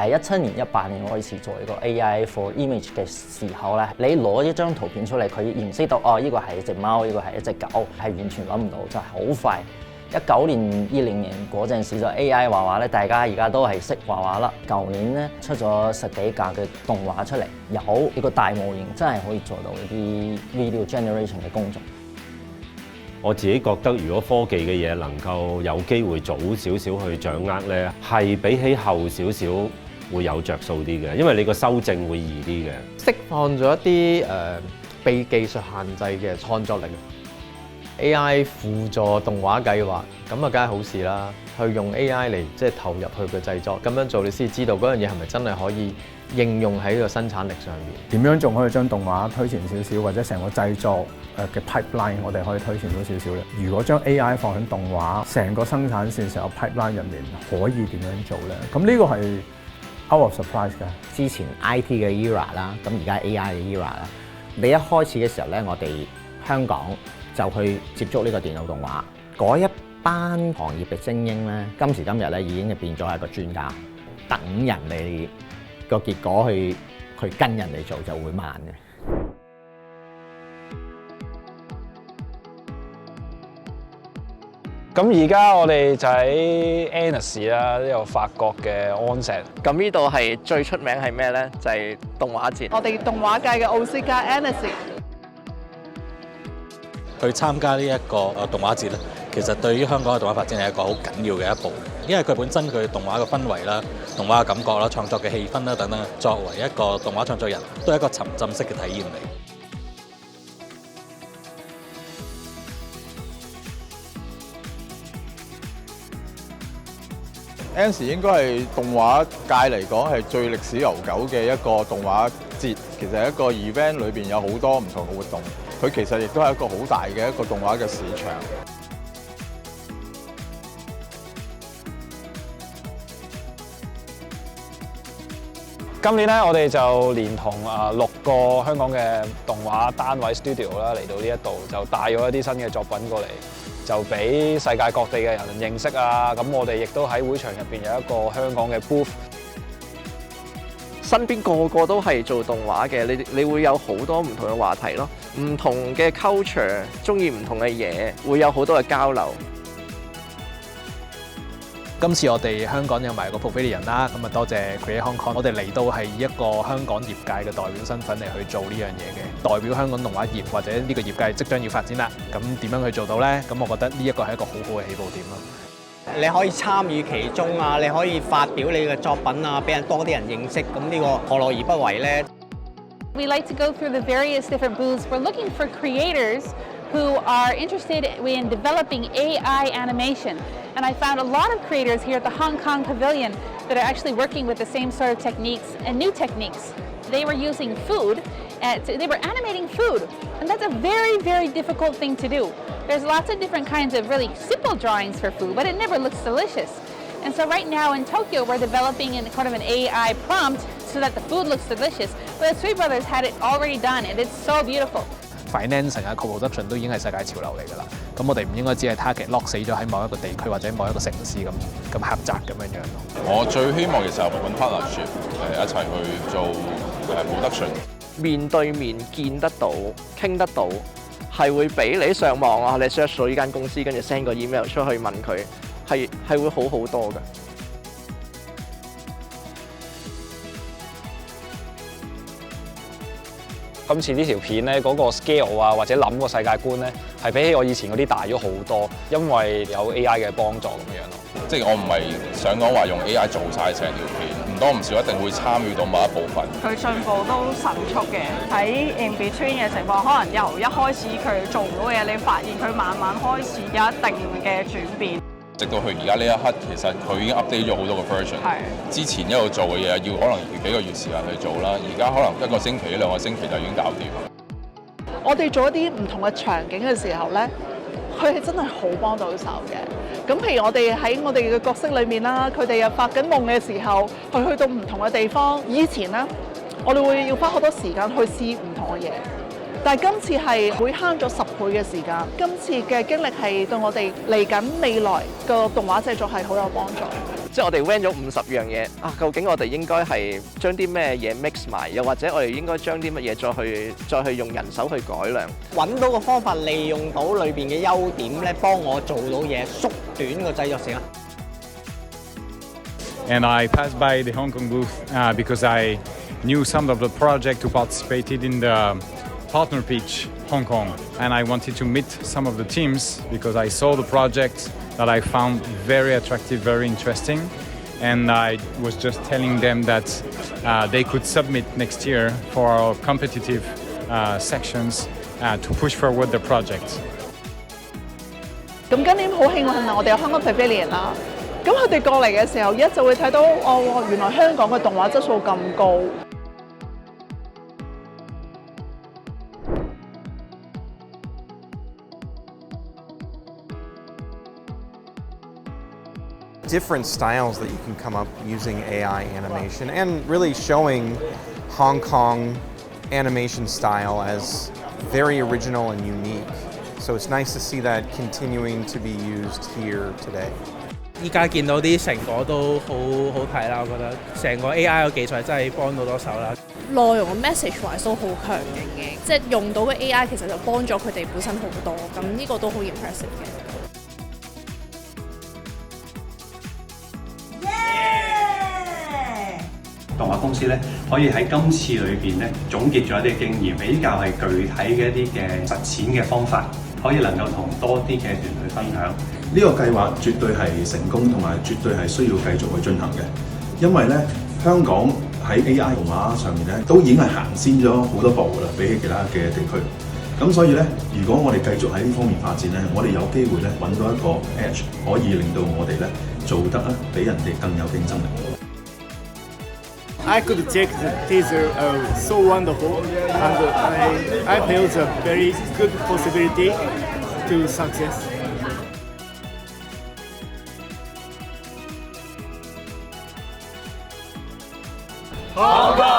喺17年、18年開始做一個 AI for image 嘅時候咧，你攞一張圖片出嚟，佢認識到哦，呢個係一隻貓，呢個係一隻狗，係完全諗唔到，就係好快。19年、20年嗰陣時就 AI 畫畫咧，大家而家都係識畫畫啦。舊年咧出咗10幾架嘅動畫出嚟，有一個大模型真係可以做到一啲 video generation 嘅工作。我自己覺得，如果科技嘅嘢能夠有機會早少少去掌握咧，係比起後少少會有着數啲嘅，因為你個修正會易啲嘅。釋放咗一啲被技術限制嘅創作力。AI 輔助動畫計劃，咁啊梗係好事啦。去用 AI 嚟即係投入去嘅製作，咁樣做你先知道嗰樣嘢係咪真係可以應用喺個生產力上面。點樣仲可以將動畫推前少少，或者成個製作嘅 pipeline 我哋可以推前咗少少咧？如果將 AI 放喺動畫成個生產線成個 pipeline 入面，可以點樣做咧？咁呢個係 out of surprise 㗎。之前 IT 嘅 era 啦，咁而家 AI 嘅 era 啦。你一開始嘅時候咧，我哋香港就去接觸呢個電腦動畫，嗰一班行業嘅精英咧，今時今日咧已經變咗係一個專家，等人哋個結果去跟人哋做就會慢嘅。咁而家我哋就喺 Annecy 啦，呢個法國嘅安石。咁呢度係最出名係咩咧？就係動畫節。我哋動畫界嘅奧斯卡 Annecy。去參加呢一個動畫節咧，其實對於香港嘅動畫發展係一個好緊要嘅一步，因為佢本身佢動畫嘅氛圍啦、動畫嘅感覺啦、創作嘅氣氛啦等等，作為一個動畫創作人，都係一個沉浸式嘅體驗嚟。Annecy 應該係動畫界嚟講係最歷史悠久嘅一個動畫節，其實係一個 event 裏邊有好多唔同嘅活動。佢其實亦都係一個好大嘅一個動畫嘅市場。今年咧，我哋就連同6個香港嘅動畫單位 studio 啦嚟到呢一度，就帶咗一啲新嘅作品過嚟，就俾世界各地嘅人認識啊！咁我哋亦都喺會場入邊有一個香港嘅 booth。身邊個個都係做動畫嘅，你會有好多唔同嘅話題咯，唔同嘅 culture， 中意唔同嘅嘢，會有好多嘅交流。今次我哋香港有埋個 Pavilion啦，咁啊多謝 Create Hong Kong， 我哋嚟到係以一個香港業界嘅代表身份嚟去做呢樣嘢嘅，代表香港動畫業或者呢個業界即將要發展啦。咁點樣去做到呢？咁我覺得呢一個係一個好好嘅起步點咯。你可以參與其中啊，你可以發表你嘅作品啊，俾人多啲人認識，咁呢個何樂而不為呢？ We like to go through the various different booths. We're looking for creators who are interested in developing AI animation. And I found a lot of creators here at the Hong Kong Pavilion that are actually working with the same sort of techniques and new techniques. They were using food, they were animating food, and that's a very, very difficult thing to do. There's lots of different kinds of really simple drawings for food, but it never looks delicious. And so right now in Tokyo, we're developing kind of an AI prompt so that the food looks delicious. But the Three Brothers had it already done, and it's so beautiful. Financing 啊 co-production 都已經係世界潮流嚟㗎啦。咁我哋唔應該只係 target lock 死咗喺某一個地區或者某一個城市咁狹窄咁樣樣咯。我最希望其實係揾 partnership 一齊去做production。面對面見得到、傾得到，係會比你上網啊，你 search 到呢間公司，跟住 send 個 email 出去問佢，係會好好多嘅。今次呢條片咧，嗰個 scale 啊，或者諗個世界觀咧，係比起我以前嗰啲大咗好多，因為有 AI 嘅幫助咁樣咯。即係我唔係想講話用 AI 做晒成條片，唔多唔少一定會參與到某一部分。佢進步都神速嘅，喺 in between 嘅情況，可能由一開始佢做唔到嘅嘢，你發現佢慢慢開始有一定嘅轉變。直到佢而家呢一刻，其實佢已經 update 咗好多個 version。之前一路做嘅嘢，要可能要幾個月時間去做啦。而家可能1個星期、2個星期就已經搞掂。我哋做一啲唔同嘅場景嘅時候咧，佢係真係好幫到手嘅。咁譬如我哋喺我哋嘅角色裏面啦，佢哋又發緊夢嘅時候，去到唔同嘅地方。以前咧，我哋會要花好多時間去試唔同嘅嘢。但係今次係會慳咗10倍嘅時間。今次嘅經歷係對我哋嚟緊未來個動畫製作係好有幫助。即係我哋 van 咗50樣嘢啊，究竟我哋應該係將啲咩嘢 mix 埋，又或者我哋應該將啲乜嘢再去用人手去改良，揾到個方法利用到裏邊嘅優點咧，幫我做到嘢，縮短個製作時間。And I passed by the Hong Kong booth because I knew some of the project who participated in the partner pitch Hong Kong, and I wanted to meet some of the teams because I saw the project that I found very attractive, very interesting, and I was just telling them that they could submit next year for our competitive sections to push forward the project. 咁今年好慶幸啊！我哋有香港 Pavilion 啦，咁佢哋過嚟嘅時候，就會睇到哦，原來香港嘅動畫質素咁高。Different styles that you can come up using AI animation and really showing Hong Kong animation style as very original and unique. So it's nice to see that continuing to be used here today. 依家見到啲成果都好好睇啦，我覺得成個 AI 嘅技術真係幫到多手啦。內容嘅 message wise 都好強勁嘅，即係用到嘅 AI 其實就幫咗佢哋本身好多，咁呢個都好 impressive 嘅。動畫公司咧可以喺今次裏邊咧總結咗一啲經驗，比較係具體嘅一啲嘅實踐嘅方法，可以能夠同多啲嘅團隊分享。呢個計劃絕對係成功，同埋絕對係需要繼續去進行嘅，因為咧香港喺 AI 動畫上面咧都已經係行先咗好多步㗎啦，比起其他嘅地區。咁所以咧，如果我哋繼續喺呢方面發展咧，我哋有機會咧揾到一個 edge， 可以令到我哋咧做得比人哋更有競爭力。I could take the teaser so wonderful, and I felt a very good possibility to success. Hong Kong!